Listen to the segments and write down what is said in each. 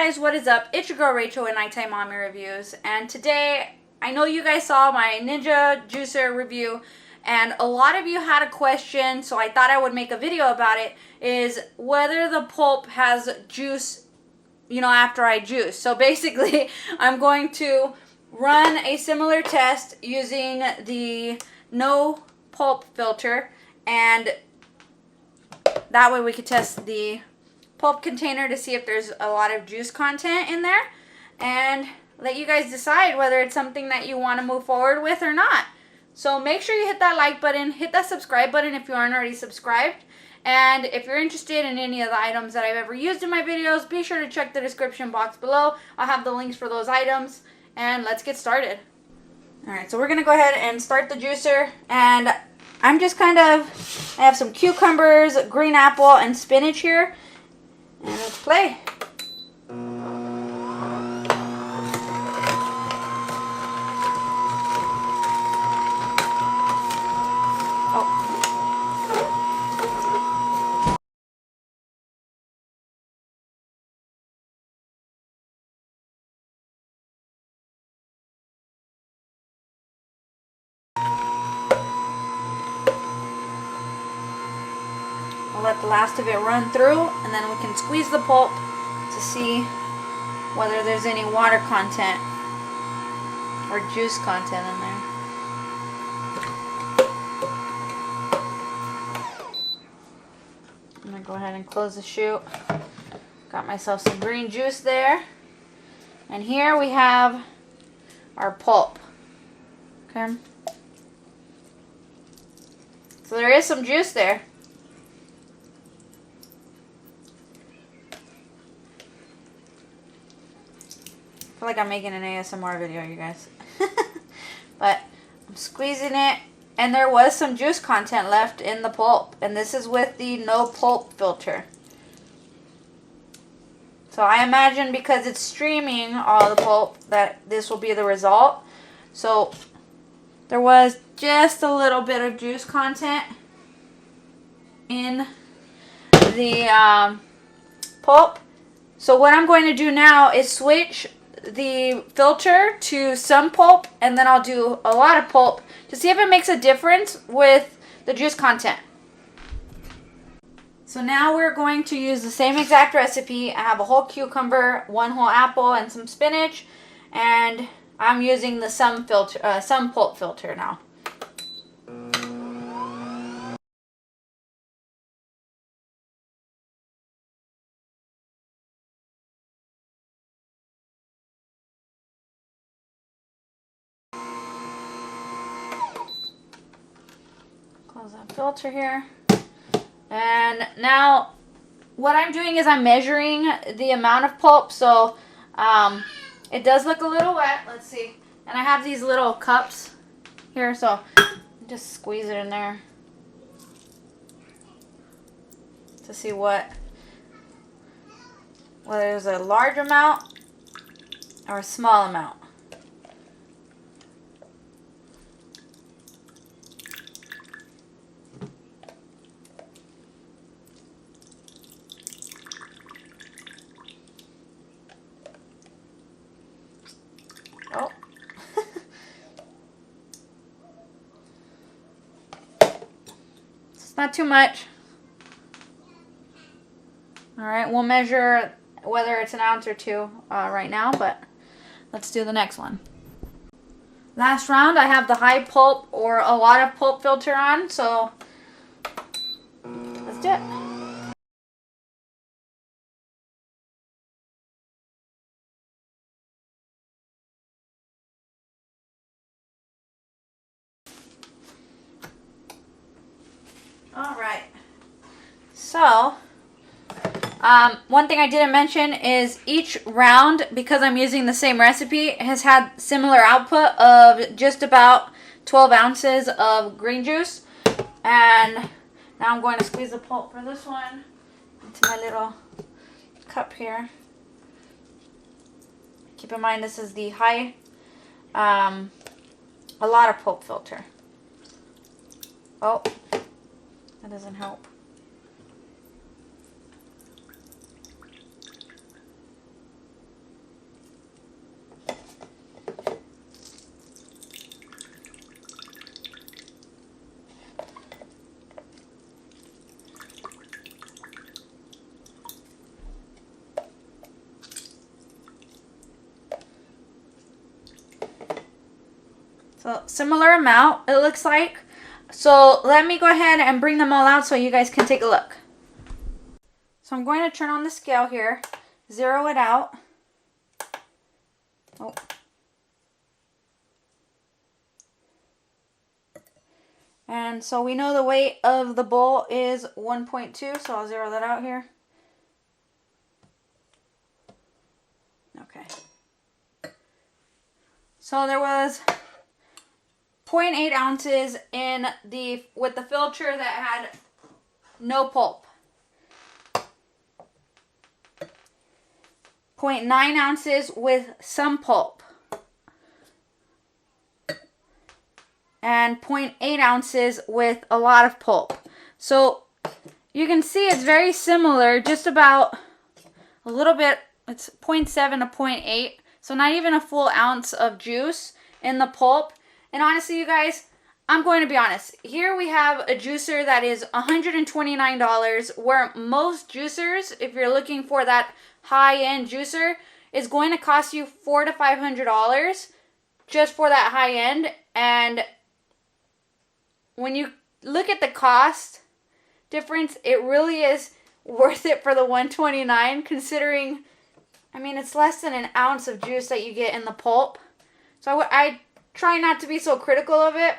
guys, what is up? It's your girl Rachel with Nighttime Mommy Reviews, and today I know you guys saw my Ninja juicer review, and a lot of you had a question, so I thought I would make a video about it, is whether the pulp has juice, after I juice. So basically, I'm going to run a similar test using the no-pulp filter, and that way we could test the pulp container to see if there's a lot of juice content in there, and let you guys decide whether it's something that you want to move forward with or not. So make sure you hit that like button, hit that subscribe button if you aren't already subscribed, and if you're interested in any of the items that I've ever used in my videos, be sure to check the description box below. I'll have the links for those items, and let's get started. Alright, so we're going to go ahead and start the juicer, and I'm just I have some cucumbers, green apple, and spinach here. And let's play. I'll let the last of it run through, and then we can squeeze the pulp to see whether there's any water content or juice content in there. I'm going to go ahead and close the chute. Got myself some green juice there. And here we have our pulp. Okay. So there is some juice there. I feel like I'm making an ASMR video, you guys. But I'm squeezing it, and there was some juice content left in the pulp, and this is with the no pulp filter. So I imagine because it's streaming all the pulp that this will be the result. So there was just a little bit of juice content in the pulp. So what I'm going to do now is switch the filter to some pulp, and then I'll do a lot of pulp to see if it makes a difference with the juice content. So now we're going to use the same exact recipe. I have a whole cucumber, one whole apple, and some spinach, and I'm using the some pulp filter now. Close that filter here. And now what I'm doing is I'm measuring the amount of pulp. So it does look a little wet. Let's see. And I have these little cups here, so just squeeze it in there to see whether there's a large amount or a small amount. Oh. It's not too much. Alright, we'll measure whether it's an ounce or two right now, but let's do the next one. Last round, I have the high pulp or a lot of pulp filter on, so let's do it. Alright, so one thing I didn't mention is each round, because I'm using the same recipe, has had similar output of just about 12 ounces of green juice. And now I'm going to squeeze the pulp for this one into my little cup here. Keep in mind this is the a lot of pulp filter. Oh. That doesn't help. . So similar amount, it looks like. So let me go ahead and bring them all out so you guys can take a look. So I'm going to turn on the scale here, zero it out. Oh. And so we know the weight of the bowl is 1.2, so I'll zero that out here. Okay. So there was 0.8 ounces in with the filter that had no pulp. 0.9 ounces with some pulp. And 0.8 ounces with a lot of pulp. So you can see it's very similar, just about a little bit. It's 0.7 to 0.8, so not even a full ounce of juice in the pulp. And honestly, you guys, I'm going to be honest. Here we have a juicer that is $129, where most juicers, if you're looking for that high-end juicer, is going to cost you $400 to $500 just for that high-end. And when you look at the cost difference, it really is worth it for the $129, considering, I mean, it's less than an ounce of juice that you get in the pulp. So I try not to be so critical of it.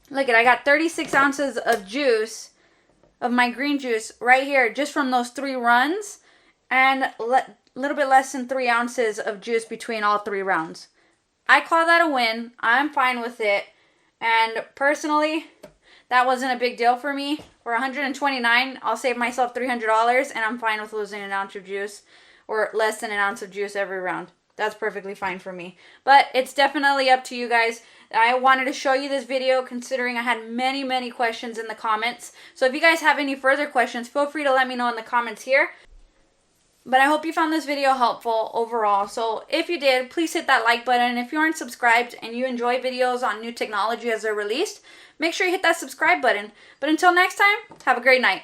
Look at, I got 36 ounces of juice, of my green juice, right here, just from those 3 runs, and a little bit less than 3 ounces of juice between all 3 rounds. I call that a win. I'm fine with it. And personally, that wasn't a big deal for me. For $129, I'll save myself $300, and I'm fine with losing an ounce of juice, or less than an ounce of juice every round. That's perfectly fine for me. But it's definitely up to you guys. I wanted to show you this video considering I had many questions in the comments. So if you guys have any further questions, feel free to let me know in the comments here. But I hope you found this video helpful overall. So if you did, please hit that like button. If you aren't subscribed and you enjoy videos on new technology as they're released, make sure you hit that subscribe button. But until next time, have a great night.